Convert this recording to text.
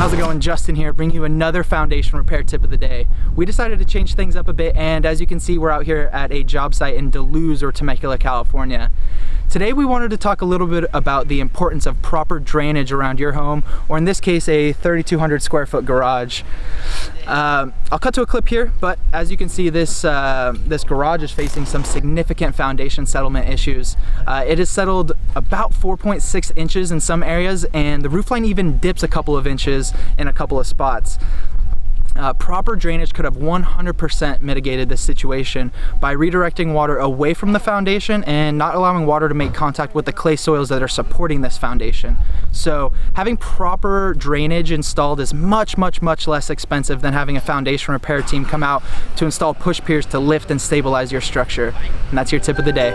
How's it going? Justin here, bringing you another foundation repair tip of the day. We decided to change things up a bit, and as you can see, we're out here at a job site in Duluth or Temecula, California. Today we wanted to talk a little bit about the importance of proper drainage around your home, or in this case, a 3,200 square foot garage. I'll cut to a clip here, but as you can see, this garage is facing some significant foundation settlement issues. It is settled about 4.6 inches in some areas, and the roofline even dips a couple of inches in a couple of spots. Proper drainage could have 100% mitigated this situation by redirecting water away from the foundation and not allowing water to make contact with the clay soils that are supporting this foundation. So having proper drainage installed is much less expensive than having a foundation repair team come out to install push piers to lift and stabilize your structure. And that's your tip of the day.